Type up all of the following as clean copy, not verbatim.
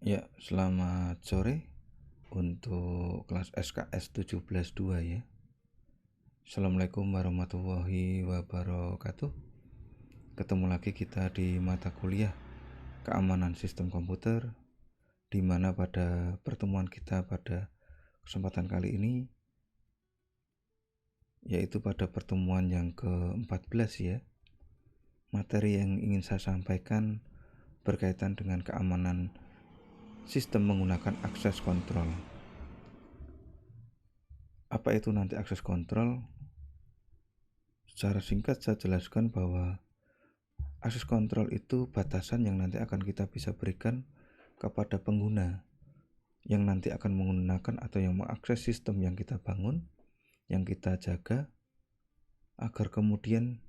Ya, selamat sore untuk kelas SKS 17-2 ya. Assalamualaikum warahmatullahi wabarakatuh. Ketemu lagi kita di mata kuliah Keamanan Sistem Komputer, di mana pada pertemuan kita pada kesempatan kali ini, yaitu pada pertemuan yang ke-14 ya, materi yang ingin saya sampaikan berkaitan dengan keamanan sistem menggunakan akses kontrol. Apa itu nanti akses kontrol? Secara singkat saya jelaskan bahwa akses kontrol itu batasan yang nanti akan kita bisa berikan kepada pengguna yang nanti akan menggunakan atau yang mengakses sistem yang kita bangun, yang kita jaga, agar kemudian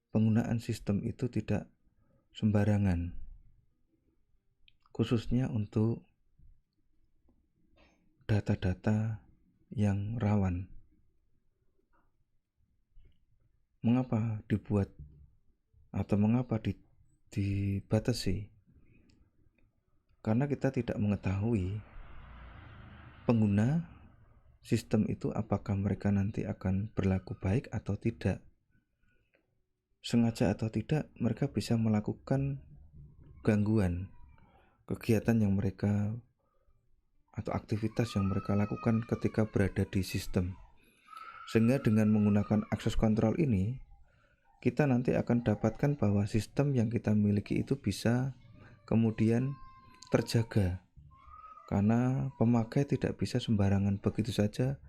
penggunaan sistem itu tidak sembarangan, khususnya untuk data-data yang rawan. Mengapa dibuat atau mengapa dibatasi? Karena kita tidak mengetahui pengguna sistem itu apakah mereka nanti akan berlaku baik atau tidak. Sengaja atau tidak, mereka bisa melakukan gangguan kegiatan yang mereka atau aktivitas yang mereka lakukan ketika berada di sistem. Sehingga dengan menggunakan akses kontrol ini, kita nanti akan dapatkan bahwa sistem yang kita miliki itu bisa kemudian terjaga, karena pemakai tidak bisa sembarangan begitu saja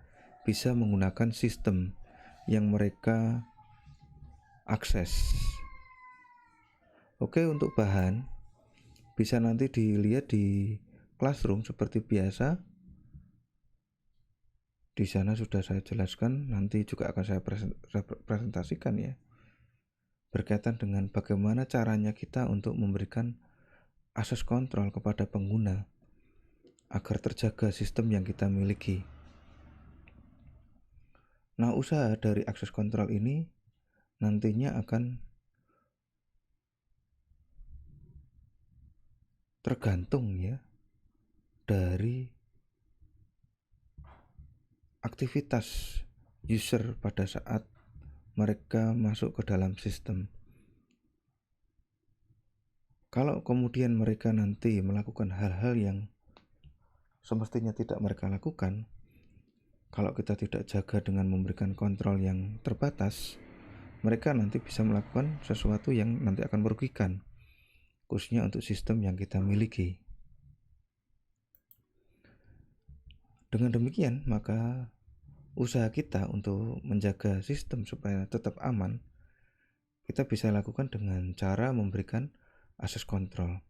bisa menggunakan sistem yang mereka akses. Oke, untuk bahan bisa nanti dilihat di Classroom seperti biasa. Di sana sudah saya jelaskan, nanti juga akan saya presentasikan ya, berkaitan dengan bagaimana caranya kita untuk memberikan akses kontrol kepada pengguna agar terjaga sistem yang kita miliki. Nah, usaha dari akses kontrol ini nantinya akan tergantung ya dari aktivitas user pada saat mereka masuk ke dalam sistem. Kalau kemudian mereka nanti melakukan hal-hal yang semestinya tidak mereka lakukan, kalau kita tidak jaga dengan memberikan kontrol yang terbatas, mereka nanti bisa melakukan sesuatu yang nanti akan merugikan, khususnya untuk sistem yang kita miliki. Dengan demikian, maka usaha kita untuk menjaga sistem supaya tetap aman, kita bisa lakukan dengan cara memberikan akses kontrol.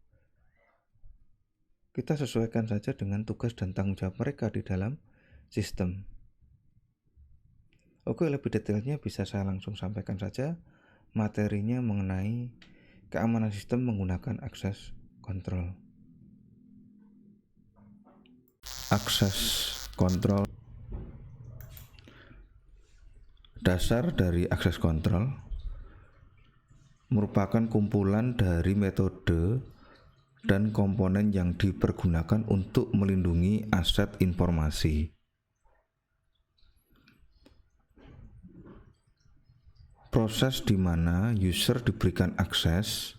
Kita sesuaikan saja dengan tugas dan tanggung jawab mereka di dalam sistem. Oke, lebih detailnya bisa saya langsung sampaikan saja materinya mengenai keamanan sistem menggunakan akses kontrol. Akses kontrol. Dasar dari akses kontrol merupakan kumpulan dari metode dan komponen yang dipergunakan untuk melindungi aset informasi. Proses di mana user diberikan akses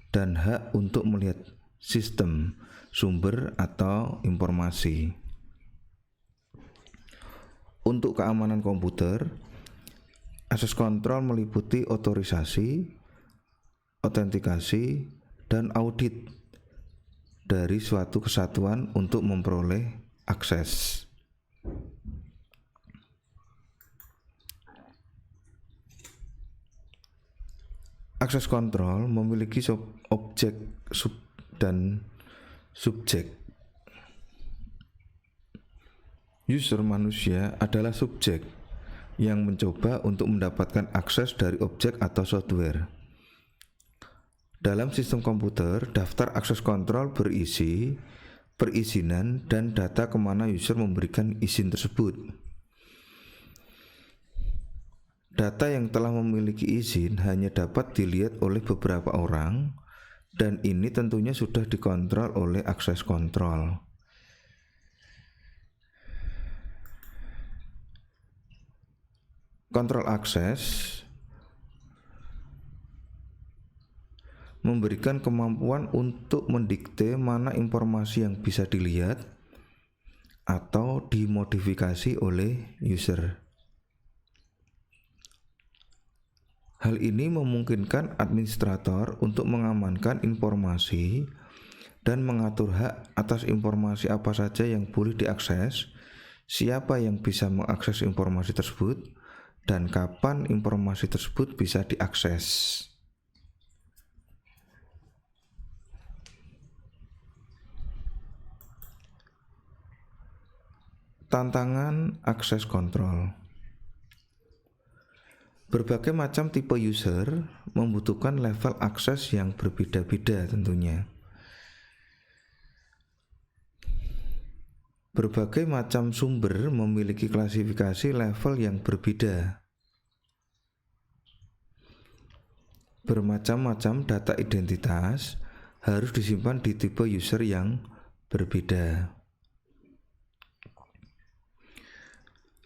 dan hak untuk melihat sistem, sumber, atau informasi. Untuk keamanan komputer, akses kontrol meliputi otorisasi, autentikasi, dan audit dari suatu kesatuan untuk memperoleh akses. Akses kontrol memiliki objek dan subjek. User manusia adalah subjek yang mencoba untuk mendapatkan akses dari objek atau software. Dalam sistem komputer, daftar akses kontrol berisi perizinan dan data kemana user memberikan izin tersebut. Data yang telah memiliki izin hanya dapat dilihat oleh beberapa orang dan ini tentunya sudah dikontrol oleh akses kontrol. Kontrol akses memberikan kemampuan untuk mendikte mana informasi yang bisa dilihat atau dimodifikasi oleh user. Hal ini memungkinkan administrator untuk mengamankan informasi dan mengatur hak atas informasi apa saja yang boleh diakses, siapa yang bisa mengakses informasi tersebut, dan kapan informasi tersebut bisa diakses. Tantangan akses kontrol. Berbagai macam tipe user membutuhkan level akses yang berbeda-beda tentunya. Berbagai macam sumber memiliki klasifikasi level yang berbeda. Bermacam-macam data identitas harus disimpan di tipe user yang berbeda.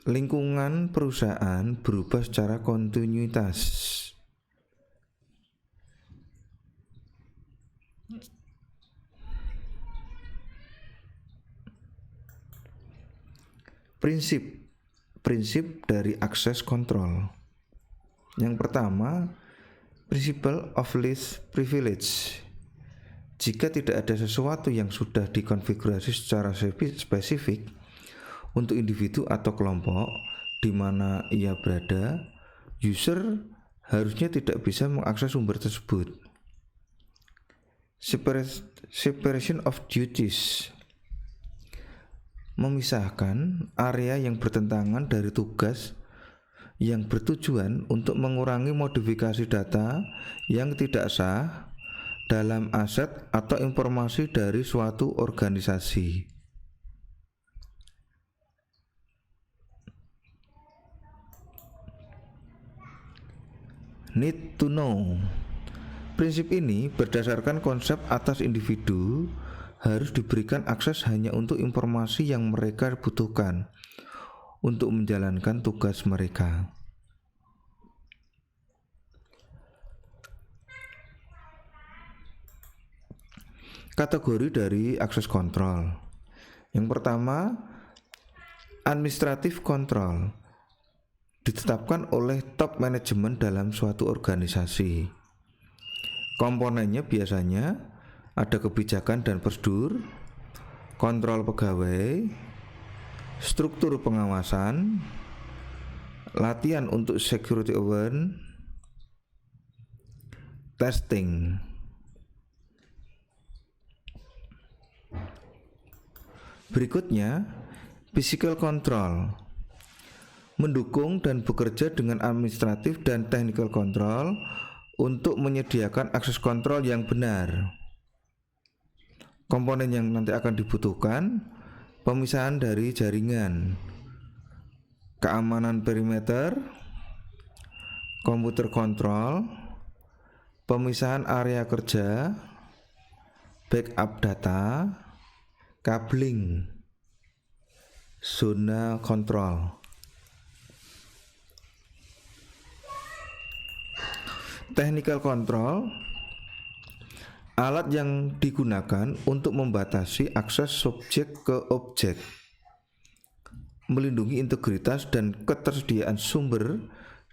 Lingkungan perusahaan berubah secara kontinuitas. Prinsip dari akses kontrol. Yang pertama, principle of least privilege. Jika tidak ada sesuatu yang sudah dikonfigurasi secara spesifik untuk individu atau kelompok di mana ia berada, user harusnya tidak bisa mengakses sumber tersebut. Separation of duties. Memisahkan area yang bertentangan dari tugas yang bertujuan untuk mengurangi modifikasi data yang tidak sah dalam aset atau informasi dari suatu organisasi. Need to know. Prinsip ini berdasarkan konsep atas individu harus diberikan akses hanya untuk informasi yang mereka butuhkan untuk menjalankan tugas mereka. Kategori dari akses kontrol. Yang pertama, administrative control. Ditetapkan oleh top manajemen dalam suatu organisasi. Komponennya biasanya ada kebijakan dan prosedur, kontrol pegawai, struktur pengawasan, latihan untuk security awareness, testing. Berikutnya, physical control. Mendukung dan bekerja dengan administratif dan technical control untuk menyediakan akses kontrol yang benar. Komponen yang nanti akan dibutuhkan: pemisahan dari jaringan, keamanan perimeter, komputer kontrol, pemisahan area kerja, backup data, cabling, zona kontrol. Technical control, alat yang digunakan untuk membatasi akses subjek ke objek, melindungi integritas dan ketersediaan sumber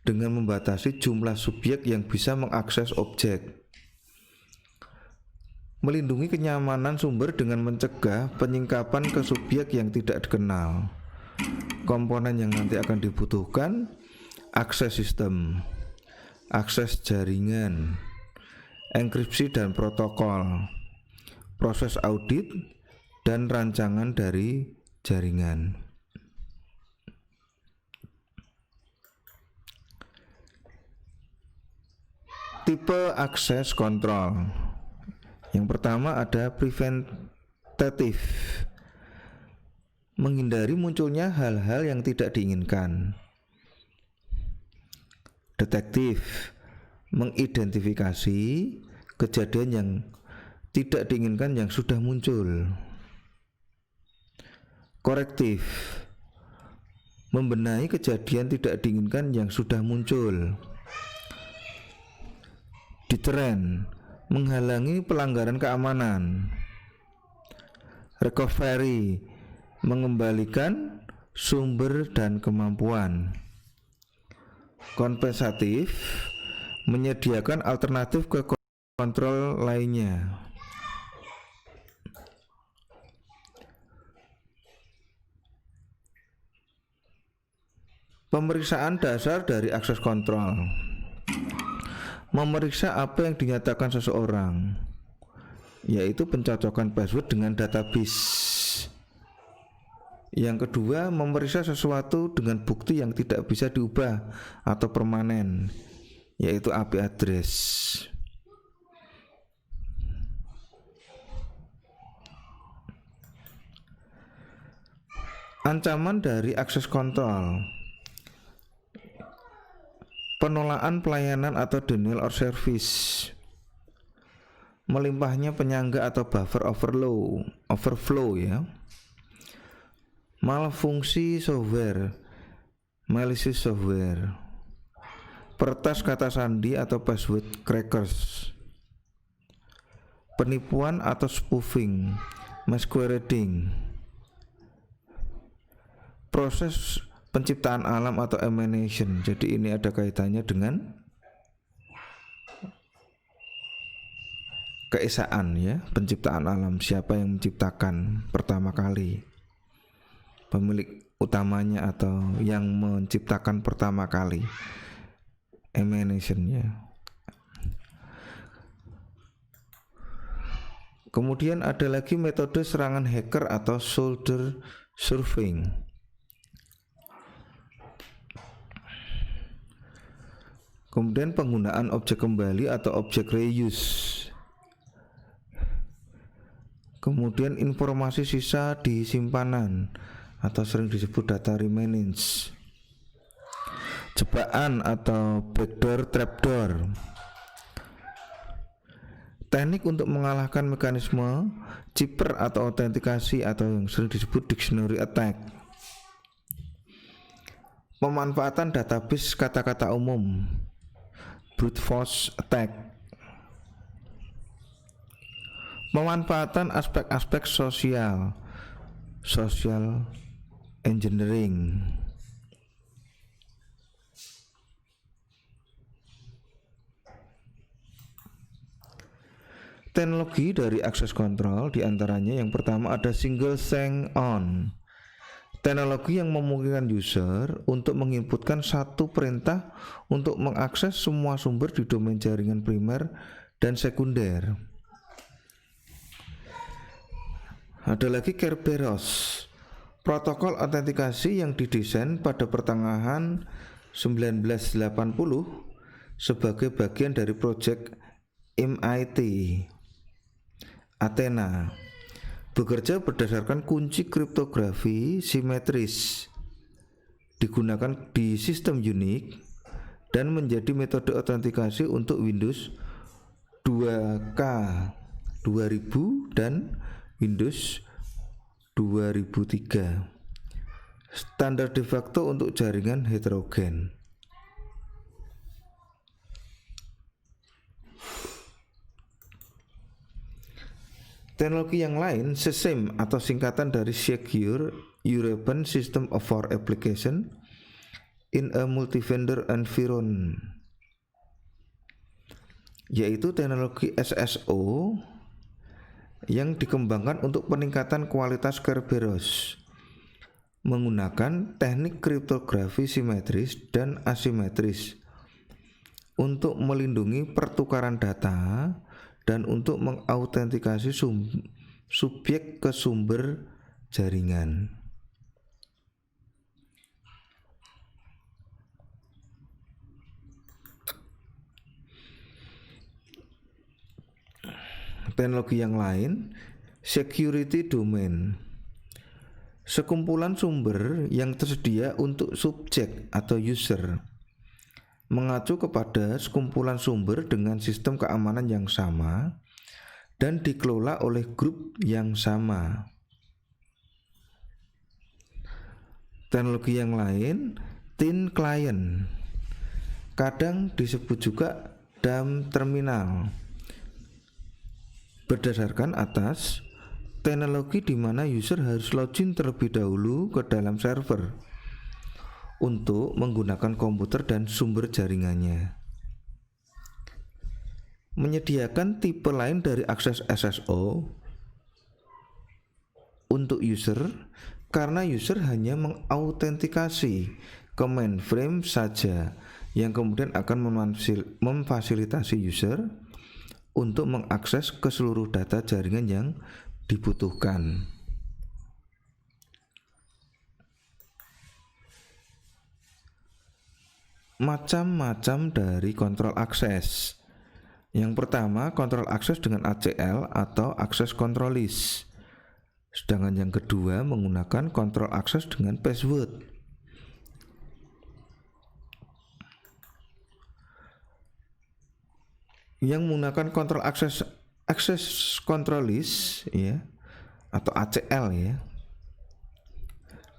dengan membatasi jumlah subjek yang bisa mengakses objek, melindungi kenyamanan sumber dengan mencegah penyingkapan ke subjek yang tidak dikenal. Komponen yang nanti akan dibutuhkan: akses sistem, akses jaringan, enkripsi dan protokol, proses audit, dan rancangan dari jaringan. Tipe akses kontrol. Yang pertama ada preventatif, menghindari munculnya hal-hal yang tidak diinginkan. Detektif, mengidentifikasi kejadian yang tidak diinginkan yang sudah muncul. Korektif, membenahi kejadian tidak diinginkan yang sudah muncul. Deterrent, menghalangi pelanggaran keamanan. Recovery, mengembalikan sumber dan kemampuan. Kompensatif, menyediakan alternatif ke kontrol lainnya. Pemeriksaan dasar dari akses kontrol. Memeriksa apa yang dinyatakan seseorang, yaitu pencocokan password dengan database. Yang kedua, memeriksa sesuatu dengan bukti yang tidak bisa diubah atau permanen, yaitu IP address. Ancaman dari akses kontrol: penolakan pelayanan atau denial of service, melimpahnya penyangga atau buffer overflow ya, malfungsi software, malicious software, peretas kata sandi atau password crackers, penipuan atau spoofing, masquerading, proses penciptaan alam atau emanation. Jadi ini ada kaitannya dengan keesaan ya, penciptaan alam. Siapa yang menciptakan pertama kali, pemilik utamanya atau yang menciptakan pertama kali, emanation ya. Kemudian ada lagi metode serangan hacker atau shoulder surfing. Kemudian penggunaan objek kembali atau objek reuse. Kemudian informasi sisa di simpanan atau sering disebut data remains. Jebakan atau backdoor trapdoor. Teknik untuk mengalahkan mekanisme cipher atau autentikasi atau yang sering disebut dictionary attack. Pemanfaatan database kata-kata umum, brute force attack. Pemanfaatan aspek-aspek social engineering. Teknologi dari akses kontrol diantaranya yang pertama ada single sign-on. Teknologi yang memungkinkan user untuk menginputkan satu perintah untuk mengakses semua sumber di domain jaringan primer dan sekunder. Ada lagi Kerberos, protokol autentikasi yang didesain pada pertengahan 1980 sebagai bagian dari proyek MIT Athena. Bekerja berdasarkan kunci kriptografi simetris, digunakan di sistem unik dan menjadi metode autentikasi untuk Windows 2K 2000 dan Windows 2003. Standar de facto untuk jaringan heterogen. Teknologi yang lain, SSIM atau singkatan dari Secure European System for Application in a Multi-Vendor Environment, yaitu teknologi SSO yang dikembangkan untuk peningkatan kualitas Kerberos menggunakan teknik kriptografi simetris dan asimetris untuk melindungi pertukaran data dan untuk mengautentikasi subjek ke sumber jaringan. Teknologi yang lain, security domain, sekumpulan sumber yang tersedia untuk subjek atau user, mengacu kepada sekumpulan sumber dengan sistem keamanan yang sama dan dikelola oleh grup yang sama. Teknologi yang lain, thin client, kadang disebut juga DAM terminal, berdasarkan atas teknologi di mana user harus login terlebih dahulu ke dalam server untuk menggunakan komputer dan sumber jaringannya. Menyediakan tipe lain dari akses SSO untuk user karena user hanya mengautentikasi ke mainframe saja, yang kemudian akan memfasilitasi user untuk mengakses ke seluruh data jaringan yang dibutuhkan. Macam-macam dari kontrol akses. Yang pertama, kontrol akses dengan ACL atau akses control list. Sedangkan yang kedua menggunakan kontrol akses dengan password. Yang menggunakan kontrol akses control list ya, atau ACL ya,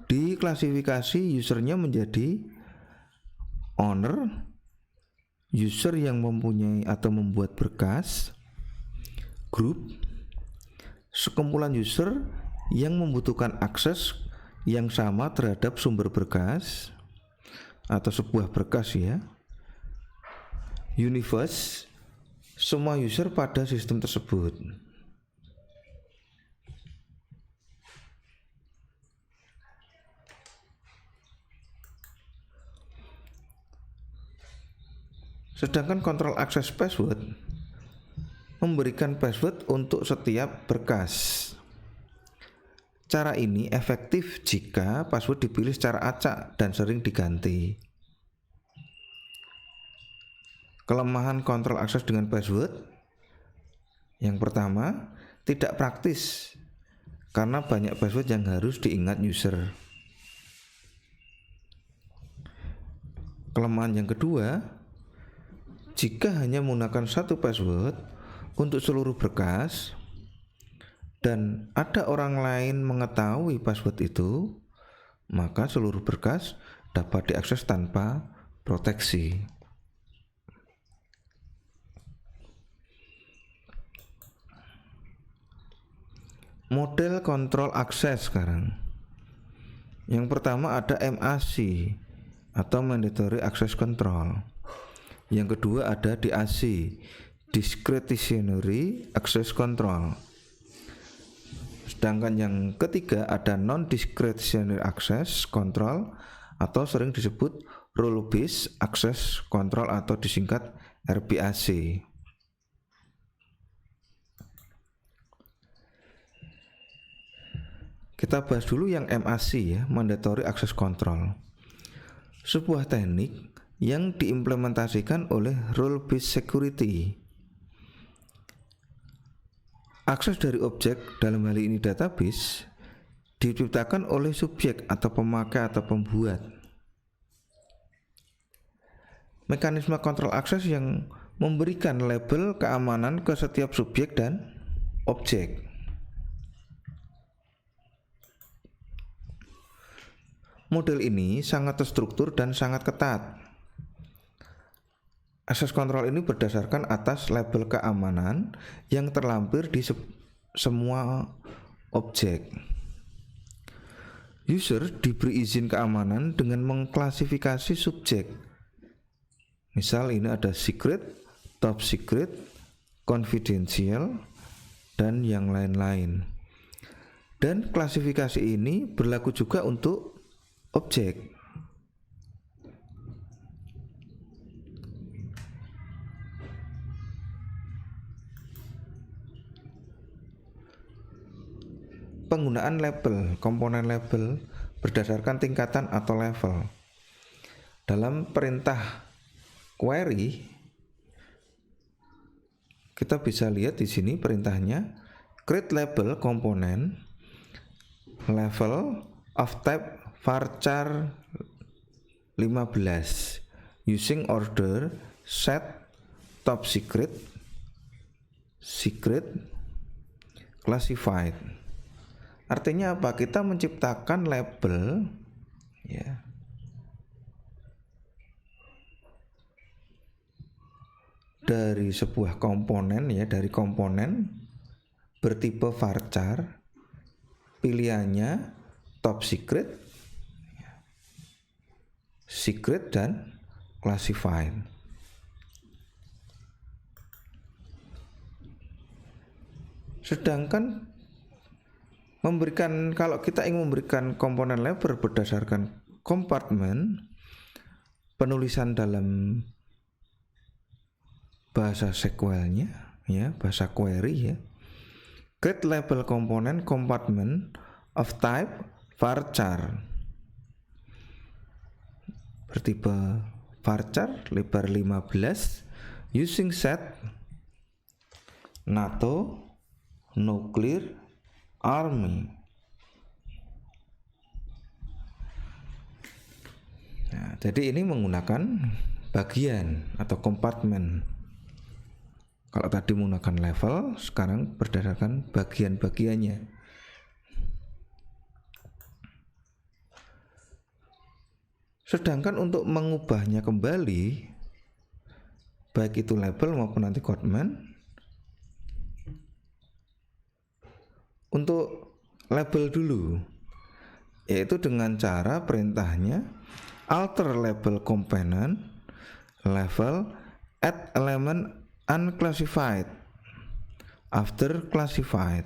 diklasifikasi usernya menjadi owner, user yang mempunyai atau membuat berkas, group, sekumpulan user yang membutuhkan akses yang sama terhadap sumber berkas atau sebuah berkas ya, universe, semua user pada sistem tersebut. Sedangkan kontrol akses password memberikan password untuk setiap berkas. Cara ini efektif jika password dipilih secara acak dan sering diganti. Kelemahan kontrol akses dengan password, yang pertama, tidak praktis karena banyak password yang harus diingat user. Kelemahan yang kedua, jika hanya menggunakan satu password untuk seluruh berkas dan ada orang lain mengetahui password itu, maka seluruh berkas dapat diakses tanpa proteksi. Model kontrol akses sekarang. Yang pertama ada MAC atau Mandatory Access Control. Yang kedua ada DAC, Discretionary Access Control. Sedangkan yang ketiga ada Non-Discretionary Access Control atau sering disebut Rule Based Access Control atau disingkat RBAC. Kita bahas dulu yang MAC ya, Mandatory Access Control. Sebuah teknik yang diimplementasikan oleh Rule Based Security. Akses dari objek, dalam hal ini database, diciptakan oleh subjek atau pemakai atau pembuat. Mekanisme kontrol akses yang memberikan label keamanan ke setiap subjek dan objek. Model ini sangat terstruktur dan sangat ketat. Akses kontrol ini berdasarkan atas label keamanan yang terlampir di semua objek. User diberi izin keamanan dengan mengklasifikasi subjek. Misal ini ada secret, top secret, confidential, dan yang lain-lain. Dan klasifikasi ini berlaku juga untuk objek. Penggunaan label, komponen label berdasarkan tingkatan atau level. Dalam perintah query, kita bisa lihat di sini perintahnya create label komponen level of type varchar 15 using order set top secret, secret, classified. Artinya apa? Kita menciptakan label ya dari sebuah komponen ya, dari komponen bertipe varchar, pilihannya top secret, secret dan classified. Sedangkan kalau kita ingin memberikan komponen label berdasarkan kompartemen, penulisan dalam bahasa SQL-nya ya, bahasa query ya. Create label component compartment of type varchar. Bertipe varchar lebar 15 using set NATO nuclear army. Nah, jadi ini menggunakan bagian atau kompartemen. Kalau tadi menggunakan level, sekarang berdasarkan bagian-bagiannya. Sedangkan untuk mengubahnya kembali, baik itu label maupun nanti kompartemen, untuk label dulu, yaitu dengan cara perintahnya alter label component level add element unclassified after classified.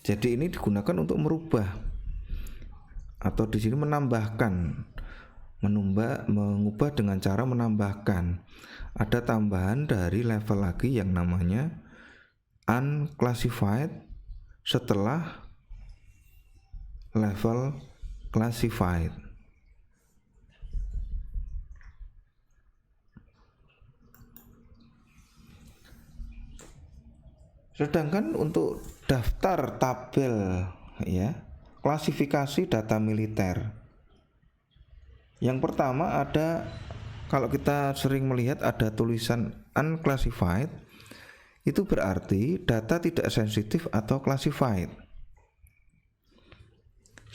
Jadi ini digunakan untuk merubah atau di sini menambahkan, mengubah dengan cara menambahkan. Ada tambahan dari level lagi yang namanya unclassified setelah level classified. Sedangkan untuk daftar tabel ya, klasifikasi data militer. Yang pertama ada, kalau kita sering melihat ada tulisan unclassified, itu berarti data tidak sensitif atau classified.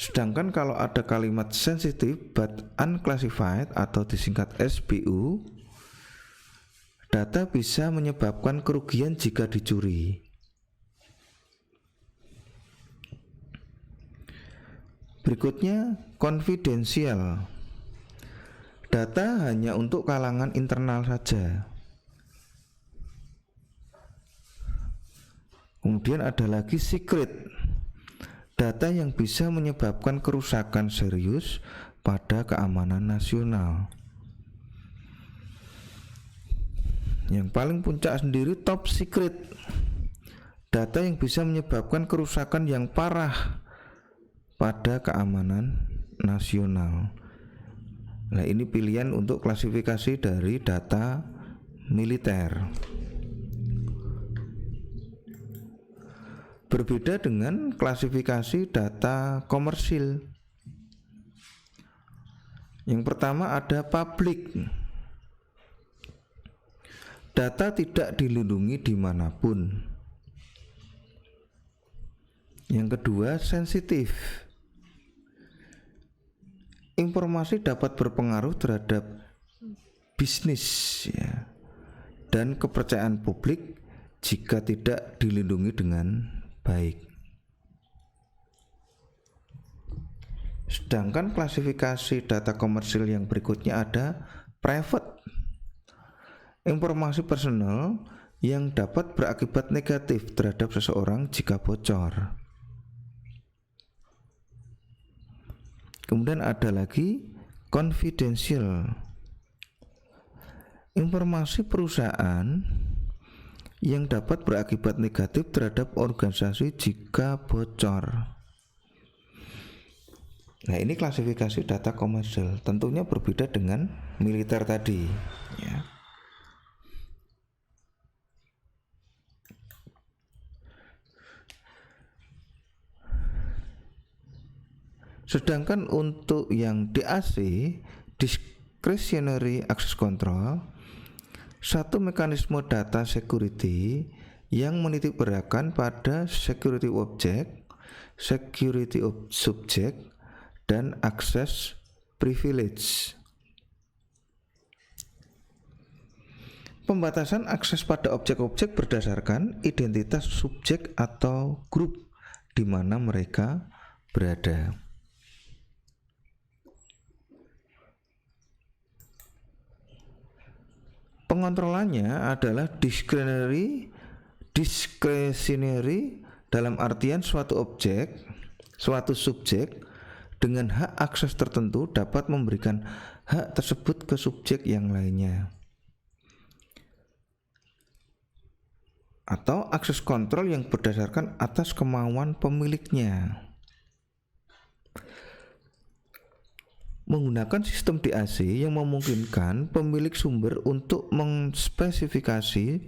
Sedangkan kalau ada kalimat sensitive but unclassified atau disingkat SBU, data bisa menyebabkan kerugian jika dicuri. Berikutnya confidential. Data hanya untuk kalangan internal saja. Kemudian ada lagi secret. Data yang bisa menyebabkan kerusakan serius pada keamanan nasional. Yang paling puncak sendiri top secret. Data yang bisa menyebabkan kerusakan yang parah pada keamanan nasional. Nah, ini pilihan untuk klasifikasi dari data militer. Berbeda dengan klasifikasi data komersil. Yang pertama ada public. Data tidak dilindungi dimanapun. Yang kedua sensitif. Informasi dapat berpengaruh terhadap bisnis ya, dan kepercayaan publik jika tidak dilindungi dengan baik. Sedangkan klasifikasi data komersil yang berikutnya ada private. Informasi personal yang dapat berakibat negatif terhadap seseorang jika bocor. Kemudian ada lagi confidential. Informasi perusahaan yang dapat berakibat negatif terhadap organisasi jika bocor. Nah, ini klasifikasi data komersil, tentunya berbeda dengan militer tadi ya. Sedangkan untuk yang DAC, discretionary access control, satu mekanisme data security yang menitikberatkan pada security object, security subject, dan access privilege. Pembatasan akses pada objek-objek berdasarkan identitas subjek atau grup di mana mereka berada. Pengontrolannya adalah discretionary dalam artian suatu subjek dengan hak akses tertentu dapat memberikan hak tersebut ke subjek yang lainnya. Atau akses kontrol yang berdasarkan atas kemauan pemiliknya. Menggunakan sistem DAC yang memungkinkan pemilik sumber untuk mengspesifikasi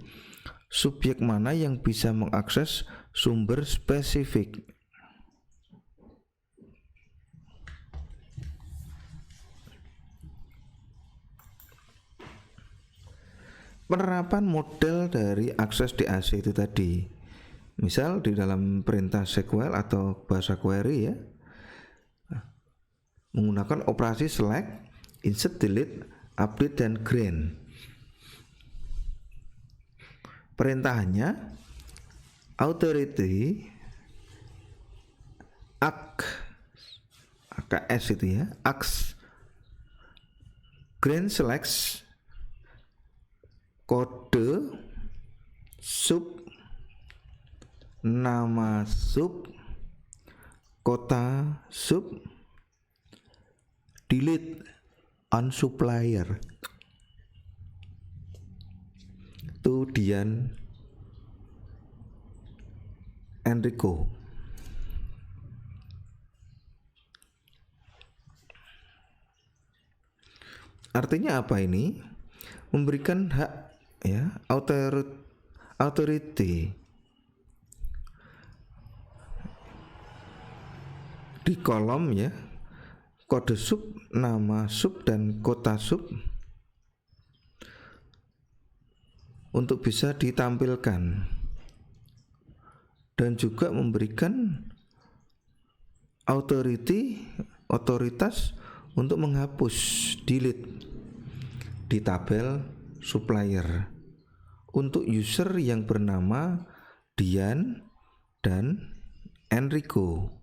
subjek mana yang bisa mengakses sumber spesifik. Penerapan model dari akses DAC itu tadi, misal di dalam perintah SQL atau bahasa query ya, menggunakan operasi select, insert, delete, update, dan grant. Perintahnya authority AKS itu ya, AKS grant selects kode sub, nama sub, kota sub, delete on supplier to Dian Enrico. Artinya apa ini? Memberikan hak ya, authority di kolom ya, kode sub, nama sub, dan kota sub untuk bisa ditampilkan, dan juga memberikan otoritas untuk menghapus, delete di tabel supplier untuk user yang bernama Dian dan Enrico.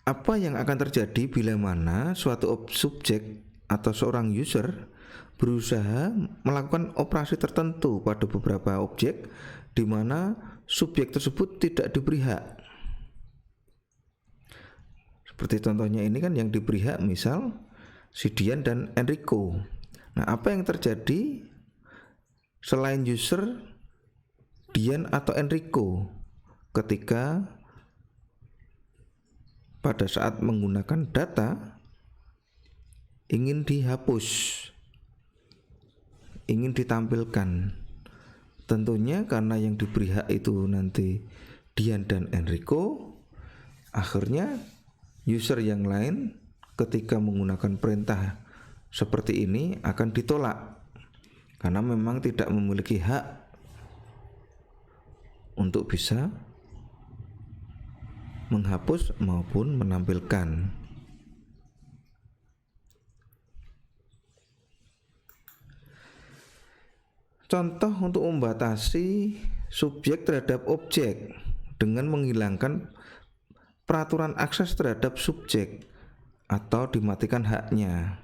Apa yang akan terjadi bila mana suatu subjek atau seorang user berusaha melakukan operasi tertentu pada beberapa objek di mana subjek tersebut tidak diberi hak? Seperti contohnya ini kan yang diberi hak misal si Dian dan Enrico. Nah, apa yang terjadi selain user Dian atau Enrico ketika pada saat menggunakan data ingin dihapus, ingin ditampilkan? Tentunya karena yang diberi hak itu nanti Dian dan Enrico, akhirnya user yang lain ketika menggunakan perintah seperti ini akan ditolak karena memang tidak memiliki hak untuk bisa menghapus maupun menampilkan. Contoh untuk membatasi subjek terhadap objek dengan menghilangkan peraturan akses terhadap subjek atau dimatikan haknya.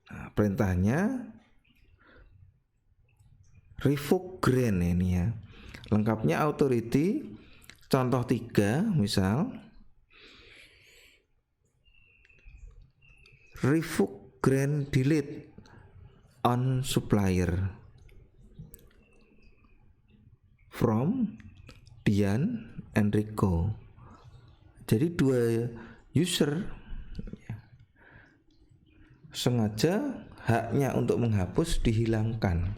Nah, perintahnya revoke grant ini ya. Lengkapnya authority, contoh 3 misal revoke grant delete on supplier from Dian Enrico. Jadi dua user sengaja haknya untuk menghapus dihilangkan.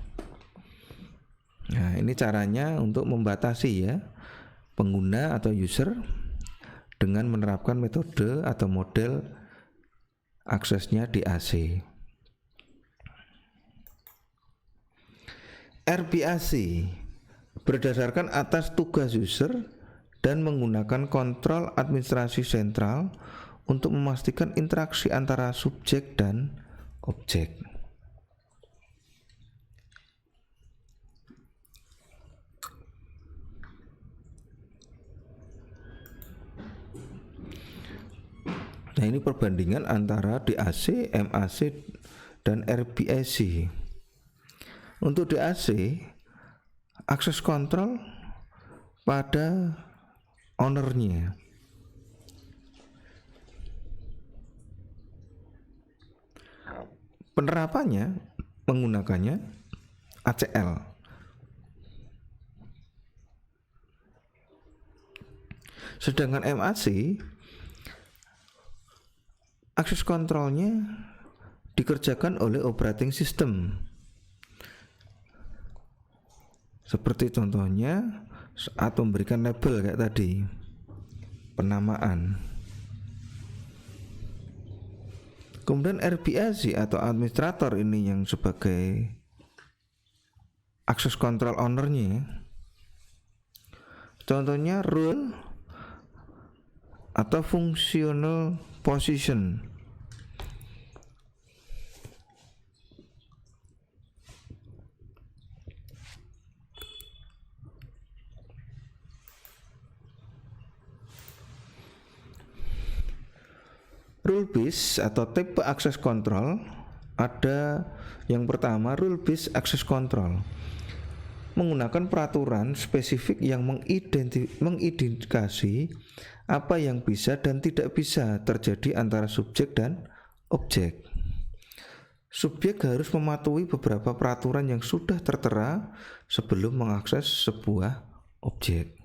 Nah, ini caranya untuk membatasi ya pengguna atau user dengan menerapkan metode atau model aksesnya DAC. RBAC berdasarkan atas tugas user dan menggunakan kontrol administrasi sentral untuk memastikan interaksi antara subjek dan objek. Nah, ini perbandingan antara DAC, MAC, dan RBAC. Untuk DAC, akses kontrol pada ownernya. Penerapannya menggunakannya ACL. Sedangkan MAC, akses kontrolnya dikerjakan oleh operating system. Seperti contohnya saat memberikan label kayak tadi, penamaan. Kemudian RBAC atau administrator ini yang sebagai akses kontrol ownernya. Contohnya role atau functional position. Rule based atau tipe akses kontrol ada yang pertama rule based access control, menggunakan peraturan spesifik yang mengindikasi apa yang bisa dan tidak bisa terjadi antara subjek dan objek. Subjek harus mematuhi beberapa peraturan yang sudah tertera sebelum mengakses sebuah objek.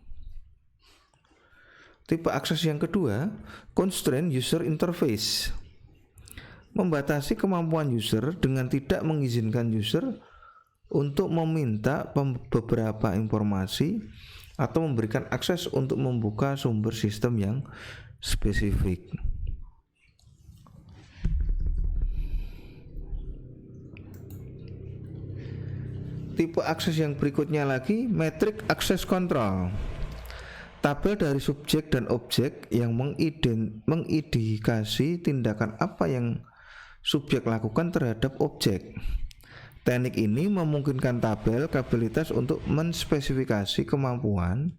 Tipe akses yang kedua, constraint user interface, membatasi kemampuan user dengan tidak mengizinkan user untuk meminta beberapa informasi atau memberikan akses untuk membuka sumber sistem yang spesifik. Tipe akses yang berikutnya lagi, metric access control, tabel dari subjek dan objek yang mengindikasi tindakan apa yang subjek lakukan terhadap objek. Teknik ini memungkinkan tabel kapabilitas untuk menspesifikasi kemampuan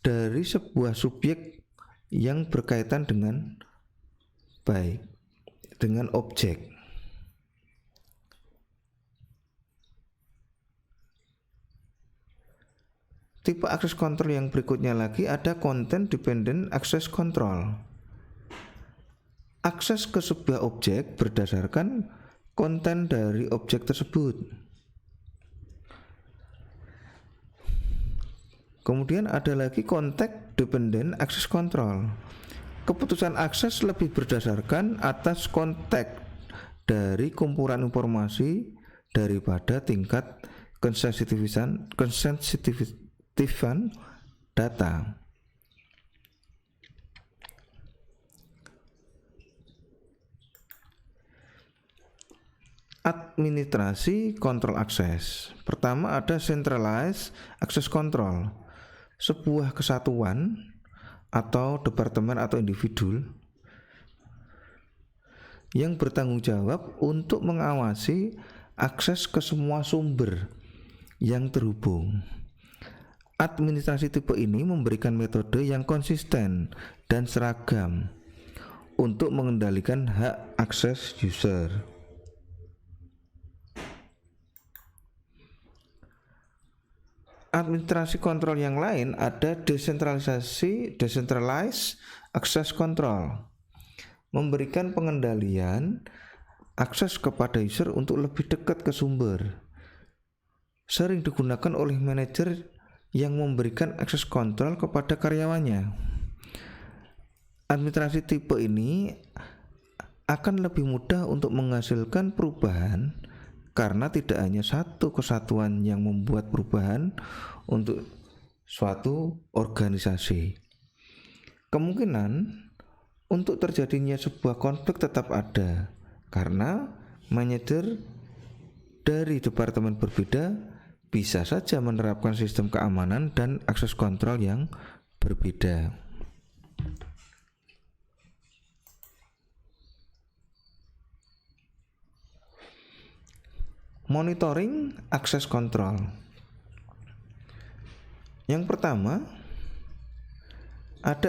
dari sebuah subjek yang berkaitan dengan baik dengan objek. Tipe akses kontrol yang berikutnya lagi ada content dependent access control. Akses ke sebuah objek berdasarkan konten dari objek tersebut. Kemudian ada lagi context dependent access control. Keputusan akses lebih berdasarkan atas konteks dari kumpulan informasi daripada tingkat kesensitifan data. Administrasi kontrol akses. Pertama ada centralized access control. Sebuah kesatuan atau departemen atau individu yang bertanggung jawab untuk mengawasi akses ke semua sumber yang terhubung. Administrasi tipe ini memberikan metode yang konsisten dan seragam untuk mengendalikan hak akses user. Administrasi kontrol yang lain ada desentralized access control, memberikan pengendalian akses kepada user untuk lebih dekat ke sumber. Sering digunakan oleh manajer yang memberikan akses kontrol kepada karyawannya. Administrasi tipe ini akan lebih mudah untuk menghasilkan perubahan karena tidak hanya satu kesatuan yang membuat perubahan untuk suatu organisasi. Kemungkinan untuk terjadinya sebuah konflik tetap ada karena manajer dari departemen berbeda bisa saja menerapkan sistem keamanan dan akses kontrol yang berbeda. Monitoring akses kontrol. Yang pertama, ada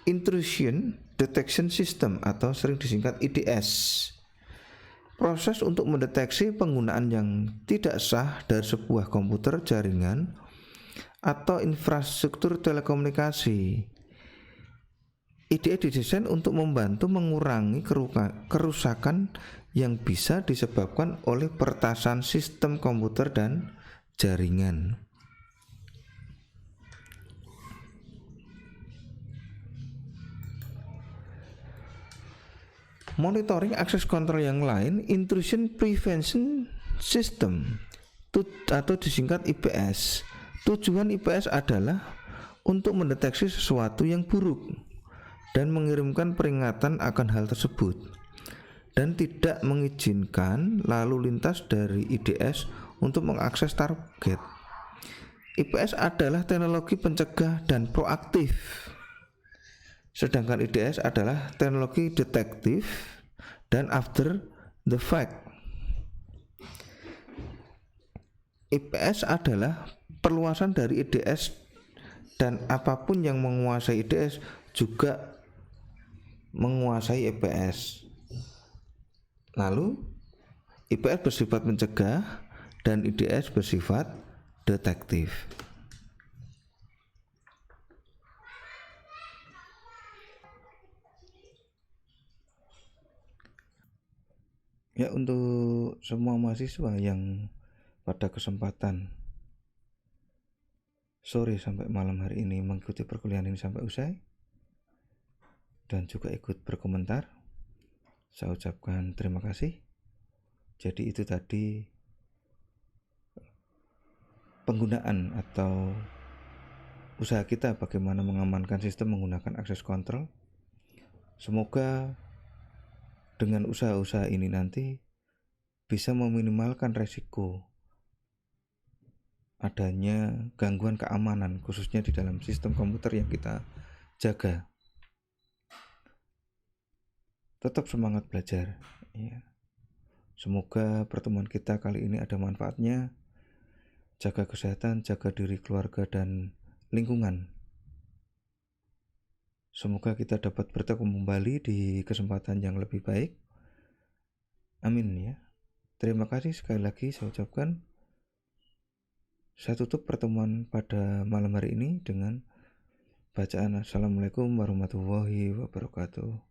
Intrusion Detection System atau sering disingkat IDS. Proses untuk mendeteksi penggunaan yang tidak sah dari sebuah komputer, jaringan, atau infrastruktur telekomunikasi. IDS didesain untuk membantu mengurangi kerusakan yang bisa disebabkan oleh peretasan sistem komputer dan jaringan. Monitoring akses kontrol yang lain, Intrusion Prevention System atau disingkat IPS. Tujuan IPS adalah untuk mendeteksi sesuatu yang buruk dan mengirimkan peringatan akan hal tersebut, dan tidak mengizinkan lalu lintas dari IDS untuk mengakses target. IPS adalah teknologi pencegah dan proaktif, sedangkan IDS adalah teknologi detektif dan after the fact. IPS adalah perluasan dari IDS, dan apapun yang menguasai IDS juga menguasai IPS. Lalu IPS bersifat mencegah dan IDS bersifat detektif. Ya, untuk semua mahasiswa yang pada kesempatan sore sampai malam hari ini mengikuti perkuliahan ini sampai usai dan juga ikut berkomentar, saya ucapkan terima kasih. Jadi itu tadi penggunaan atau usaha kita bagaimana mengamankan sistem menggunakan akses kontrol. Semoga dengan usaha-usaha ini nanti bisa meminimalkan resiko adanya gangguan keamanan, khususnya di dalam sistem komputer yang kita jaga. Tetap semangat belajar ya. Semoga pertemuan kita kali ini ada manfaatnya. Jaga kesehatan, jaga diri, keluarga, dan lingkungan. Semoga kita dapat bertemu kembali di kesempatan yang lebih baik. Amin ya. Terima kasih sekali lagi saya ucapkan. Saya tutup pertemuan pada malam hari ini dengan bacaan Assalamualaikum warahmatullahi wabarakatuh.